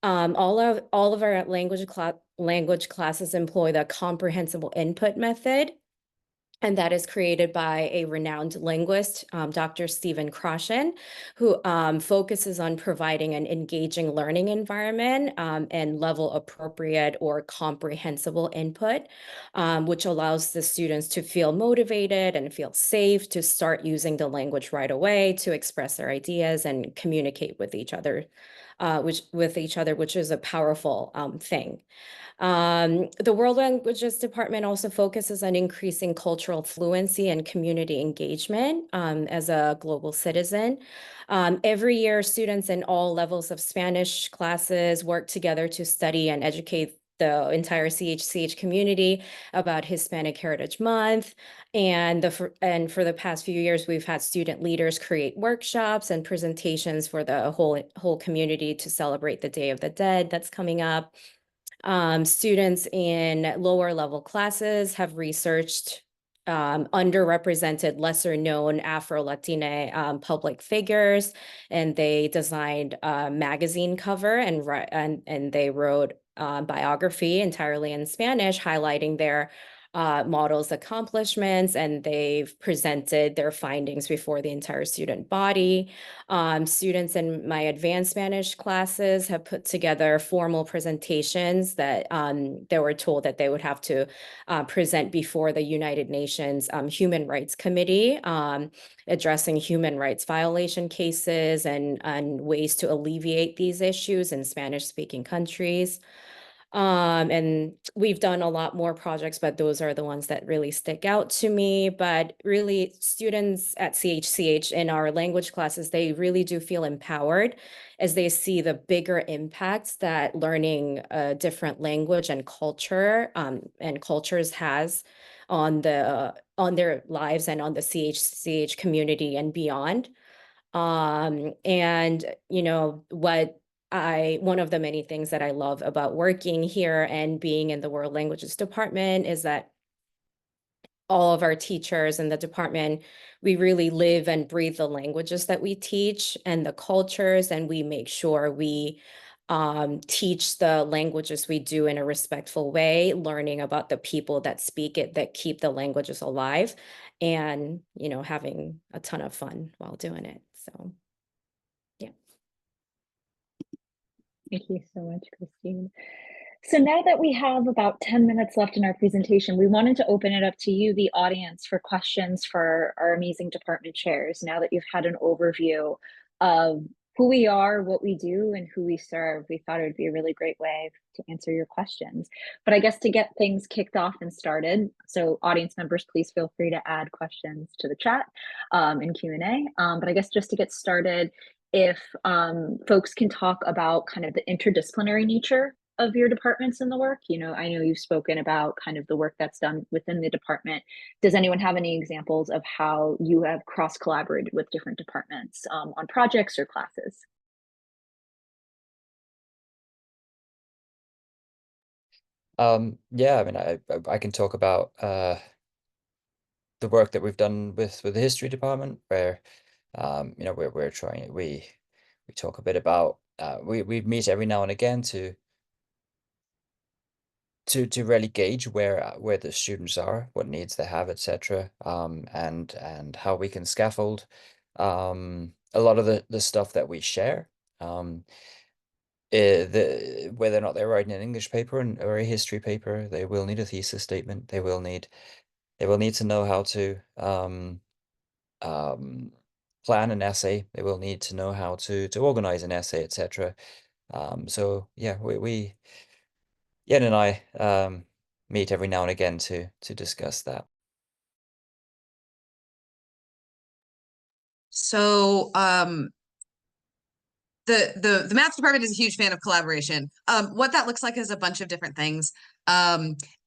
[SPEAKER 6] All of our language classes employ the comprehensible input method, and that is created by a renowned linguist, Dr. Stephen Kroshen, who focuses on providing an engaging learning environment and level appropriate or comprehensible input, which allows the students to feel motivated and feel safe to start using the language right away to express their ideas and communicate with each other, which is a powerful thing. The World Languages Department also focuses on increasing cultural fluency and community engagement as a global citizen. Every year, students in all levels of Spanish classes work together to study and educate the entire CHCH community about Hispanic Heritage Month. And for the past few years, we've had student leaders create workshops and presentations for the whole community to celebrate the Day of the Dead that's coming up. Students in lower level classes have researched underrepresented, lesser known Afro-Latina public figures, and they designed a magazine cover and they wrote biography entirely in Spanish, highlighting their models' accomplishments, and they've presented their findings before the entire student body. Students in my advanced Spanish classes have put together formal presentations that they were told that they would have to present before the United Nations Human Rights Committee, addressing human rights violation cases and ways to alleviate these issues in Spanish-speaking countries. And we've done a lot more projects, but those are the ones that really stick out to me. But really, students at CHCH in our language classes, they really do feel empowered as they see the bigger impacts that learning a different language and cultures has on their lives and on the CHCH community and beyond. And one of the many things that I love about working here and being in the World Languages Department is that all of our teachers in the department, we really live and breathe the languages that we teach and the cultures, and we make sure we teach the languages we do in a respectful way, learning about the people that speak it, that keep the languages alive, and having a ton of fun while doing it. So yeah.
[SPEAKER 1] Thank you so much, Christine. So now that we have about 10 minutes left in our presentation, we wanted to open it up to you, the audience, for questions for our amazing department chairs. Now that you've had an overview of who we are, what we do, and who we serve, we thought it would be a really great way to answer your questions. But I guess to get things kicked off and started, so audience members, please feel free to add questions to the chat and Q&A. But I guess just to get started, if folks can talk about kind of the interdisciplinary nature of your departments and the work. I know you've spoken about kind of the work that's done within the department. Does anyone have any examples of how you have cross-collaborated with different departments on projects or classes?
[SPEAKER 2] Yeah, I mean, I can talk about the work that we've done with the history department, where we're trying, we talk a bit about we meet every now and again to really gauge where the students are, what needs they have, etc. And how we can scaffold a lot of the stuff that we share. Whether or not they're writing an English paper or a history paper, they will need a thesis statement. They will need to know how to plan an essay. They will need to know how to organize an essay, etc. So yeah, Yen and I meet every now and again to discuss that.
[SPEAKER 3] So the math department is a huge fan of collaboration. What that looks like is a bunch of different things.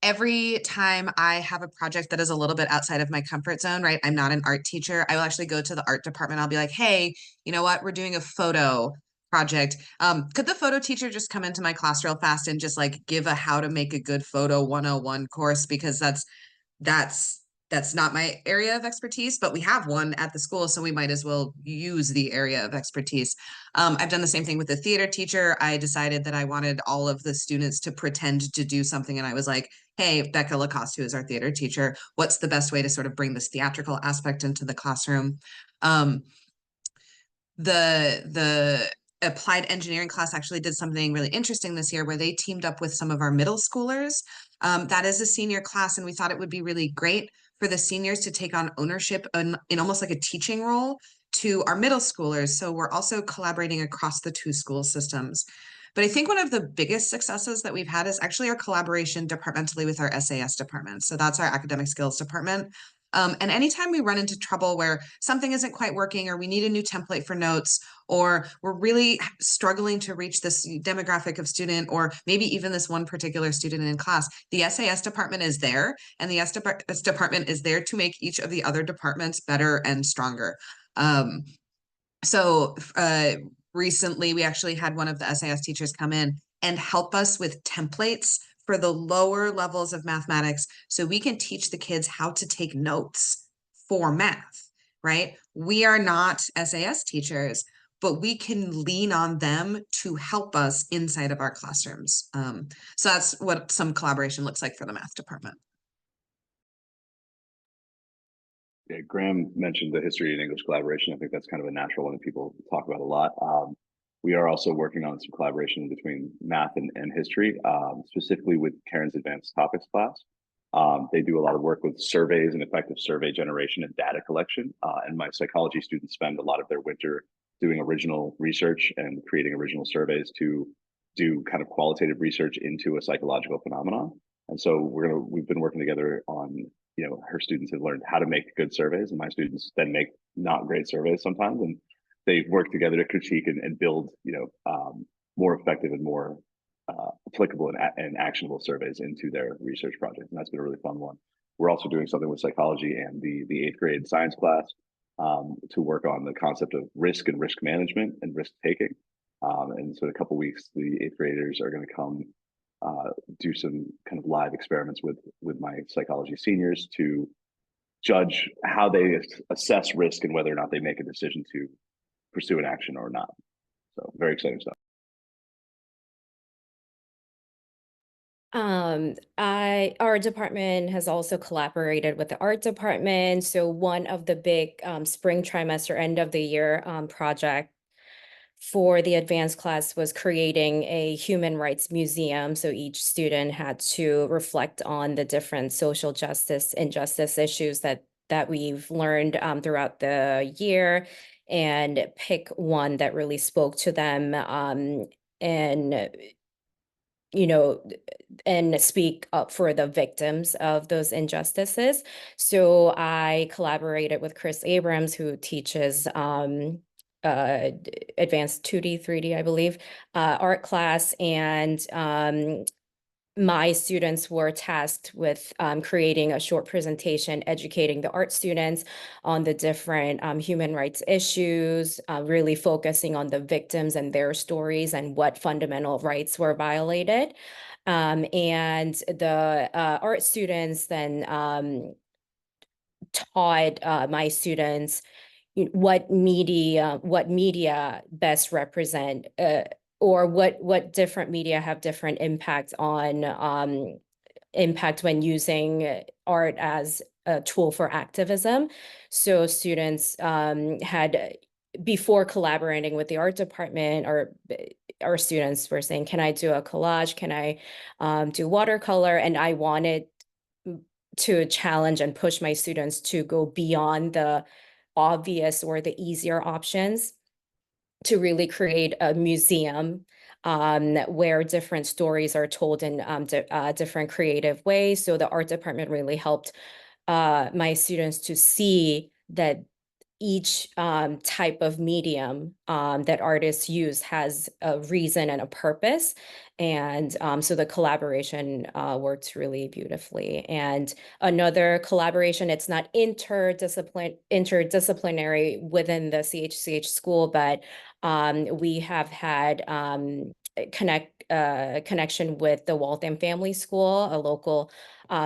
[SPEAKER 3] Every time I have a project that is a little bit outside of my comfort zone, right? I'm not an art teacher. I will actually go to the art department. I'll be like, hey, you know what? We're doing a photo project. Could the photo teacher just come into my class real fast and just like give a how to make a good photo 101 course? Because that's not my area of expertise, but we have one at the school, so we might as well use the area of expertise. I've done the same thing with the theater teacher. I decided that I wanted all of the students to pretend to do something, and I was like, hey, Becca Lacoste, who is our theater teacher, what's the best way to sort of bring this theatrical aspect into the classroom? The applied engineering class actually did something really interesting this year where they teamed up with some of our middle schoolers. That is a senior class, and we thought it would be really great for the seniors to take on ownership in almost like a teaching role to our middle schoolers. So we're also collaborating across the two school systems. But I think one of the biggest successes that we've had is actually our collaboration departmentally with our SAS department. So that's our academic skills department. And anytime we run into trouble where something isn't quite working, or we need a new template for notes, or we're really struggling to reach this demographic of student, or maybe even this one particular student in class, the SAS department is there, and the SAS department is there to make each of the other departments better and stronger. So recently, we actually had one of the SAS teachers come in and help us with templates for the lower levels of mathematics, so we can teach the kids how to take notes for math, right? We are not SAS teachers, but we can lean on them to help us inside of our classrooms. So that's what some collaboration looks like for the math department.
[SPEAKER 5] Yeah, Graham mentioned the history and English collaboration. I think that's kind of a natural one that people talk about a lot. We are also working on some collaboration between math and history, specifically with Karen's advanced topics class. They do a lot of work with surveys and effective survey generation and data collection. And my psychology students spend a lot of their winter doing original research and creating original surveys to do kind of qualitative research into a psychological phenomenon. And so we've been working together on, her students have learned how to make good surveys, and my students then make not great surveys sometimes, and they work together to critique and build, more effective and more applicable and actionable surveys into their research project. And that's been a really fun one. We're also doing something with psychology and the 8th grade science class to work on the concept of risk and risk management and risk taking. And so in a couple of weeks, the 8th graders are going to come do some kind of live experiments with my psychology seniors to judge how they assess risk and whether or not they make a decision to pursue an action or not. So very exciting stuff.
[SPEAKER 6] Our department has also collaborated with the art department. So one of the big spring trimester end of the year project for the advanced class was creating a human rights museum. So each student had to reflect on the different social justice, injustice issues that we've learned throughout the year, and pick one that really spoke to them, and and speak up for the victims of those injustices. So I collaborated with Chris Abrams, who teaches advanced 2D, 3D, I believe, art class. And my students were tasked with creating a short presentation, educating the art students on the different human rights issues, really focusing on the victims and their stories and what fundamental rights were violated. And the art students then taught my students what media best represent, or what different media have different impact on impact when using art as a tool for activism. So students had, before collaborating with the art department, or our students were saying, can I do a collage? Can I do watercolor? And I wanted to challenge and push my students to go beyond the obvious or the easier options. to really create a museum where different stories are told in different creative ways. So the art department really helped my students to see that each type of medium that artists use has a reason and a purpose. And so the collaboration worked really beautifully. And another collaboration, it's not interdisciplinary within the CHCH school, but we have had connection with the Waltham Family School, a local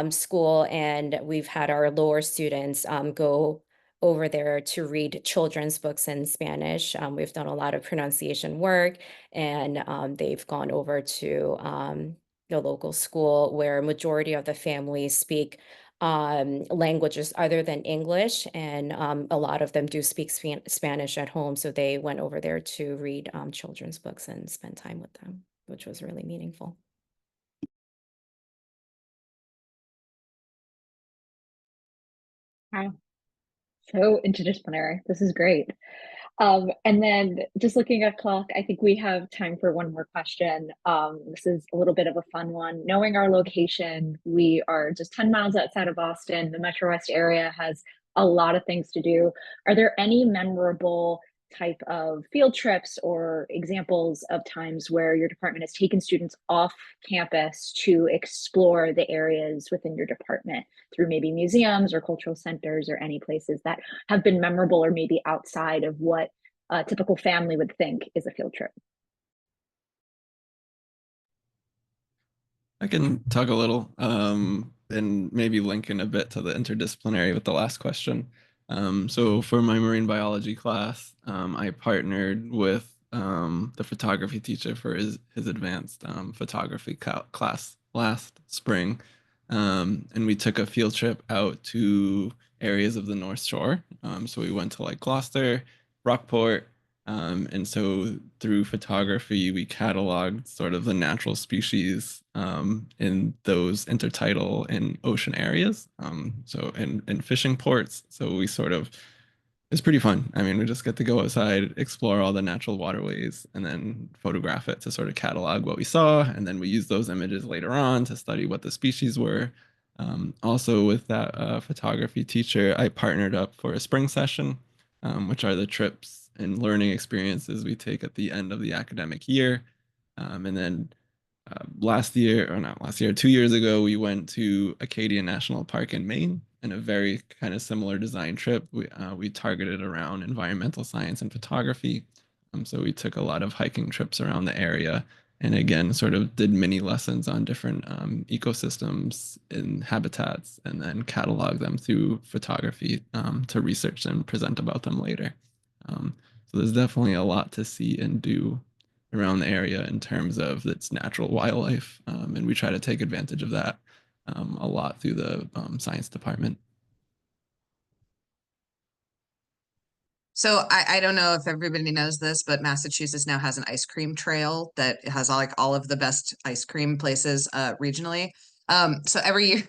[SPEAKER 6] school, and we've had our lower students go over there to read children's books in Spanish. We've done a lot of pronunciation work, and they've gone over to the local school where majority of the families speak languages other than English, and a lot of them do speak Spanish at home. So they went over there to read children's books and spend time with them, which was really meaningful.
[SPEAKER 1] Wow. So interdisciplinary. This is great. And then just looking at clock, I think we have time for one more question. This is a little bit of a fun one. Knowing our location, we are just 10 miles outside of Boston. The Metro West area has a lot of things to do. Are there any memorable type of field trips or examples of times where your department has taken students off campus to explore the areas within your department through maybe museums or cultural centers or any places that have been memorable or maybe outside of what a typical family would think is a field trip?
[SPEAKER 4] I can talk a little and maybe link in a bit to the interdisciplinary with the last question. So for my marine biology class, I partnered with the photography teacher for his advanced photography class last spring. And we took a field trip out to areas of the North Shore. So we went to like Gloucester, Rockport, and so through photography, we cataloged sort of the natural species in those intertidal and ocean areas. So in fishing ports. So we sort of, it's pretty fun. I mean, we just get to go outside, explore all the natural waterways, and then photograph it to sort of catalog what we saw. And then we use those images later on to study what the species were. Also, with that photography teacher, I partnered up for a spring session, which are the trips and learning experiences we take at the end of the academic year. And then last year, or not last year, 2 years ago, we went to Acadia National Park in Maine in a very kind of similar design trip. We targeted around environmental science and photography. So we took a lot of hiking trips around the area, and again, sort of did mini lessons on different ecosystems and habitats, and then catalog them through photography to research and present about them later. So there's definitely a lot to see and do around the area in terms of its natural wildlife, and we try to take advantage of that a lot through the science department.
[SPEAKER 3] So I don't know if everybody knows this, but Massachusetts now has an ice cream trail that has all of the best ice cream places regionally. So every year,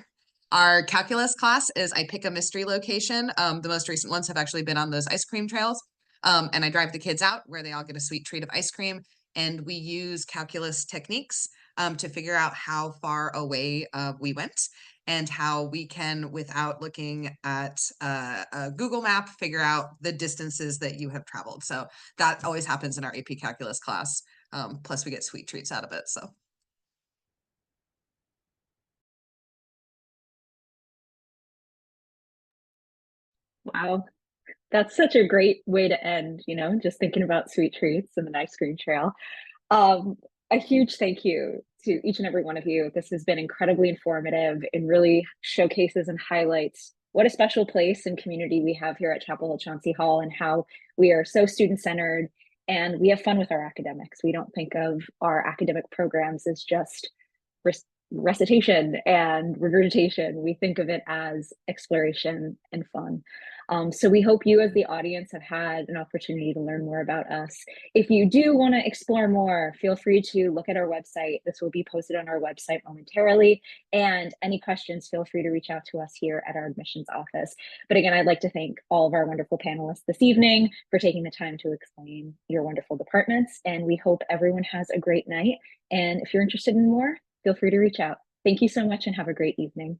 [SPEAKER 3] our calculus class is I pick a mystery location. The most recent ones have actually been on those ice cream trails. And I drive the kids out where they all get a sweet treat of ice cream. And we use calculus techniques to figure out how far away we went and how we can, without looking at a Google map, figure out the distances that you have traveled. So that always happens in our AP calculus class. Plus we get sweet treats out of it. So.
[SPEAKER 1] Wow, that's such a great way to end, just thinking about sweet treats and the ice cream trail. Um, a huge thank you to each and every one of you. This has been incredibly informative and really showcases and highlights what a special place and community we have here at Chapel Hill Chauncey Hall, and how we are so student-centered and we have fun with our academics. We don't think of our academic programs as just recitation and regurgitation. We think of it as exploration and fun. So we hope you as the audience have had an opportunity to learn more about us. If you do want to explore more, feel free to look at our website. This will be posted on our website momentarily. And any questions, feel free to reach out to us here at our admissions office. But again, I'd like to thank all of our wonderful panelists this evening for taking the time to explain your wonderful departments. And we hope everyone has a great night. And if you're interested in more, feel free to reach out. Thank you so much and have a great evening.